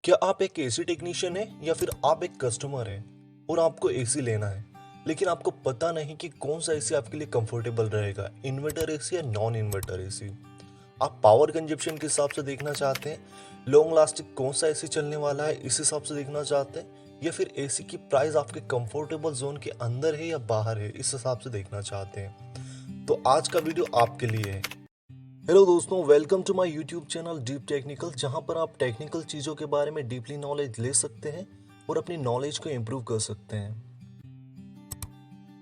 क्या आप एक एसी टेक्नीशियन हैं या फिर आप एक कस्टमर हैं और आपको एसी लेना है, लेकिन आपको पता नहीं कि कौन सा एसी आपके लिए कंफर्टेबल रहेगा, इन्वर्टर एसी या नॉन इन्वर्टर एसी। आप पावर कंजप्शन के हिसाब से देखना चाहते हैं, लॉन्ग लास्टिंग कौन सा एसी चलने वाला है इस हिसाब से देखना चाहते हैं, या फिर एसी की प्राइस आपके कंफर्टेबल जोन के अंदर है या बाहर है इस हिसाब से देखना चाहते हैं, तो आज का वीडियो आपके लिए है। हेलो दोस्तों, welcome to my YouTube channel Deep Technical, जहां पर आप टेक्निकल चीज़ों के बारे में डीपली नॉलेज ले सकते हैं और अपनी नॉलेज को इम्प्रूव कर सकते हैं।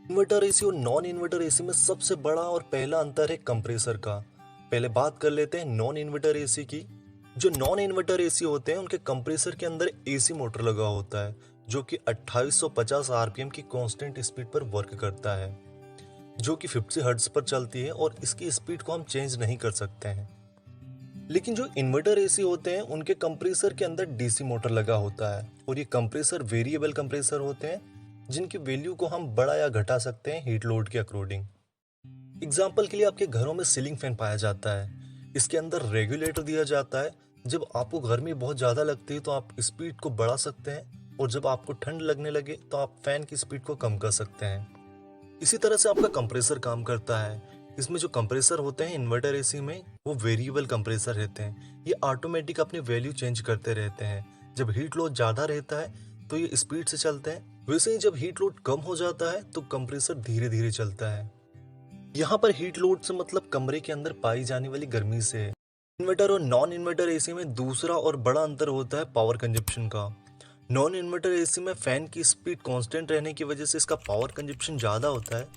इन्वर्टर एसी और नॉन इन्वर्टर एसी में सबसे बड़ा और पहला अंतर है कंप्रेसर का। पहले बात कर लेते हैं नॉन इन्वर्टर एसी की। जो नॉन इन्वर्टर एसी होते हैं उनके कंप्रेसर के अंदर एसी मोटर लगा होता है जो कि 2850 आरपीएम की कांस्टेंट स्पीड पर वर्क करता है, जो कि 50 हर्ट्ज पर चलती है और इसकी स्पीड को हम चेंज नहीं कर सकते हैं। लेकिन जो इन्वर्टर एसी होते हैं उनके कंप्रेसर के अंदर डीसी मोटर लगा होता है और ये कंप्रेसर वेरिएबल कंप्रेसर होते हैं जिनकी वैल्यू को हम बढ़ा या घटा सकते हैं हीट लोड के अकॉर्डिंग। एग्जाम्पल के लिए आपके घरों में सीलिंग फैन पाया जाता है, इसके अंदर रेगुलेटर दिया जाता है। जब आपको गर्मी बहुत ज़्यादा लगती है तो आप स्पीड को बढ़ा सकते हैं और जब आपको ठंड लगने लगे तो आप फैन की स्पीड को कम कर सकते हैं। इसी तरह से आपका कंप्रेसर काम करता है। इसमें जो कंप्रेसर होते हैं इन्वर्टर एसी में वो वेरिएबल कंप्रेसर रहते हैं, ये ऑटोमेटिक अपनी वैल्यू चेंज करते रहते हैं। जब हीट लोड ज़्यादा रहता है तो ये स्पीड से चलते हैं, वैसे ही जब हीट लोड कम हो जाता है तो कंप्रेसर धीरे धीरे चलता है। यहाँ पर हीट लोड से मतलब कमरे के अंदर पाई जाने वाली गर्मी से है। इन्वर्टर और नॉन इन्वर्टर एसी में दूसरा और बड़ा अंतर होता है पावर कंजप्शन का। नॉन इन्वर्टर एसी में फैन की स्पीड कांस्टेंट रहने की वजह से इसका पावर कंजप्शन ज़्यादा होता है।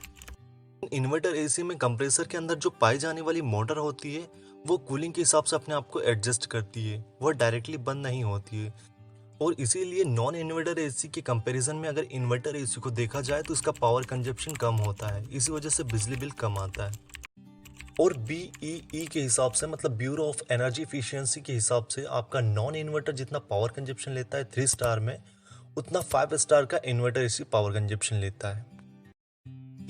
इन्वर्टर एसी में कंप्रेसर के अंदर जो पाई जाने वाली मोटर होती है वो कूलिंग के हिसाब से अपने आप को एडजस्ट करती है, वह डायरेक्टली बंद नहीं होती है। और इसीलिए नॉन इन्वर्टर एसी के कंपैरिजन में अगर इन्वर्टर एसी को देखा जाए तो इसका पावर कंजप्शन कम होता है, इसी वजह से बिजली बिल कम आता है। और BEE के हिसाब से मतलब ब्यूरो ऑफ एनर्जी इफिशियंसी के हिसाब से आपका नॉन इन्वर्टर जितना पावर कंजप्शन लेता है 3 स्टार में, उतना 5 स्टार का इन्वर्टर एसी पावर कंजप्शन लेता है।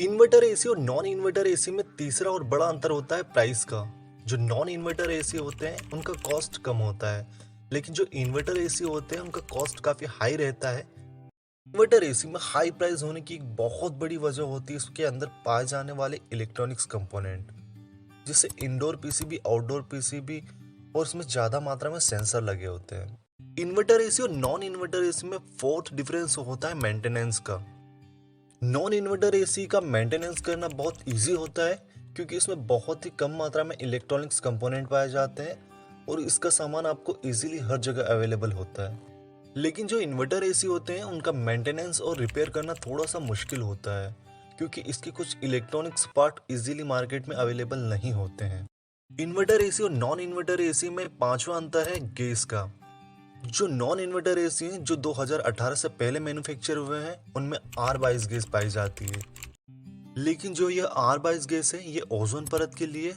इन्वर्टर एसी और नॉन इन्वर्टर एसी में तीसरा और बड़ा अंतर होता है प्राइस का। जो नॉन इन्वर्टर एसी होते हैं उनका कॉस्ट कम होता है, लेकिन जो इन्वर्टर एसी होते हैं उनका कॉस्ट काफ़ी हाई रहता है। इन्वर्टर एसी में हाई प्राइस होने की एक बहुत बड़ी वजह होती है इसके अंदर पाए जाने वाले इलेक्ट्रॉनिक्स कंपोनेंट, जिससे इंडोर पीसीबी, आउटडोर पीसीबी और इसमें ज़्यादा मात्रा में सेंसर लगे होते हैं। इन्वर्टर एसी और नॉन इन्वर्टर एसी में फोर्थ डिफरेंस होता है मेंटेनेंस का। नॉन इन्वर्टर एसी का मेंटेनेंस करना बहुत इजी होता है क्योंकि इसमें बहुत ही कम मात्रा में इलेक्ट्रॉनिक्स कंपोनेंट पाए जाते हैं और इसका सामान आपको इजीली हर जगह अवेलेबल होता है। लेकिन जो इन्वर्टर एसी होते हैं उनका मेंटेनेंस और रिपेयर करना थोड़ा सा मुश्किल होता है क्योंकि इसके कुछ इलेक्ट्रॉनिक्स पार्ट इजीली मार्केट में अवेलेबल नहीं होते हैं। इन्वर्टर एसी और नॉन इन्वर्टर एसी में पांचवा अंतर है गैस का। जो नॉन इन्वर्टर एसी हैं जो 2018 से पहले मैन्युफैक्चर हुए हैं उनमें R22 गैस पाई जाती है, लेकिन जो ये R22 गैस है ये ओजोन परत के लिए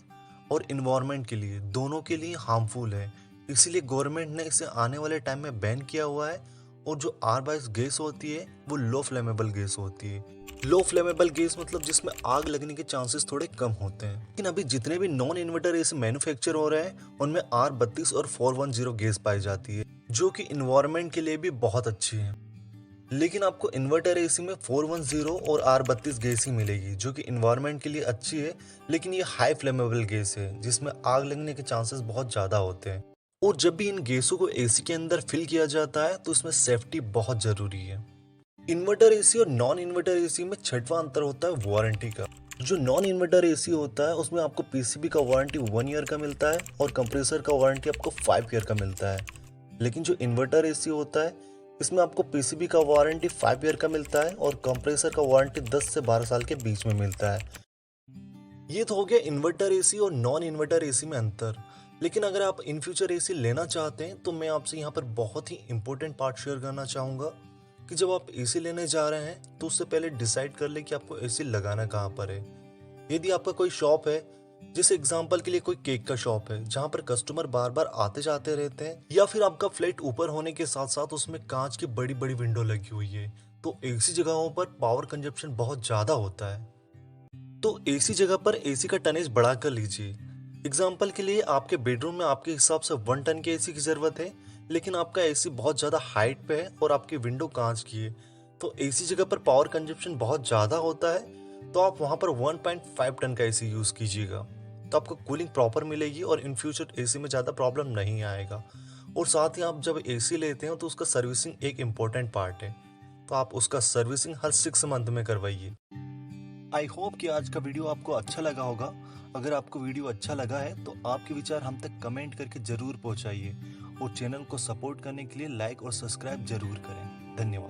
और इन्वायरमेंट के लिए दोनों के लिए हार्मफुल है, इसीलिए गवर्नमेंट ने इसे आने वाले टाइम में बैन किया हुआ है। और जो R22 गैस होती है वो लो फ्लेमेबल गैस होती है। लो फ्लेमेबल गैस मतलब जिसमें आग लगने के चांसेस थोड़े कम होते हैं। लेकिन अभी जितने भी नॉन इन्वर्टर एसी मैन्युफैक्चर हो रहे हैं उनमें R32 और 410 गैस पाई जाती है जो कि इन्वायरमेंट के लिए भी बहुत अच्छी है। लेकिन आपको इन्वर्टर एसी में 410 और R32 गैस ही मिलेगी जो कि इन्वायरमेंट के लिए अच्छी है, लेकिन ये हाई फ्लेमेबल गैस है जिसमें आग लगने के चांसेस बहुत ज़्यादा होते हैं। और जब भी इन गैसों को एसी के अंदर फिल किया जाता है तो इसमें सेफ्टी बहुत ज़रूरी है। इन्वर्टर एसी और नॉन इन्वर्टर एसी में छठवां अंतर होता है वारंटी का। जो नॉन इन्वर्टर एसी होता है उसमें आपको पीसीबी का वारंटी 1 ईयर का मिलता है और कंप्रेसर का वारंटी आपको 5 ईयर का मिलता है। लेकिन जो इन्वर्टर एसी होता है इसमें आपको पीसीबी का वारंटी 5 ईयर का मिलता है और कंप्रेसर का वारंटी 10 से 12 साल के बीच में मिलता है। ये तो हो गया इन्वर्टर एसी और नॉन इन्वर्टर एसी में अंतर। लेकिन अगर आप इन फ्यूचर एसी लेना चाहते हैं तो मैं आपसे यहाँ पर बहुत ही इंपॉर्टेंट पार्ट शेयर करना चाहूँगा कि जब आप एसी लेने जा रहे हैं तो उससे पहले डिसाइड कर ले कि आपको एसी लगाना कहाँ पर है। यदि आपका कोई शॉप है, जैसे एग्जांपल के लिए कोई केक का शॉप है जहाँ पर कस्टमर बार बार आते जाते रहते हैं, या फिर आपका फ्लैट ऊपर होने के साथ साथ उसमें कांच की बड़ी बड़ी विंडो लगी हुई है, तो ऐसी जगहों पर पावर कंजप्शन बहुत ज़्यादा होता है। तो ऐसी जगह पर एसी का टनेज बढ़ा कर लीजिए। एग्जाम्पल के लिए आपके बेडरूम में आपके हिसाब से 1 टन के एसी की ज़रूरत है, लेकिन आपका एसी बहुत ज़्यादा हाइट पे है और आपकी विंडो कांच की है, तो एसी जगह पर पावर कंजप्शन बहुत ज़्यादा होता है, तो आप वहाँ पर 1.5 टन का एसी यूज़ कीजिएगा। तो आपको कूलिंग प्रॉपर मिलेगी और इन फ्यूचर एसी में ज़्यादा प्रॉब्लम नहीं आएगा। और साथ ही आप जब एसी लेते हैं तो उसका सर्विसिंग एक इम्पॉर्टेंट पार्ट है, तो आप उसका सर्विसिंग हर 6 मंथ में करवाइए। आई होप कि आज का वीडियो आपको अच्छा लगा होगा। अगर आपको वीडियो अच्छा लगा है तो आपके विचार हम तक कमेंट करके ज़रूर पहुंचाइए और चैनल को सपोर्ट करने के लिए लाइक और सब्सक्राइब ज़रूर करें। धन्यवाद।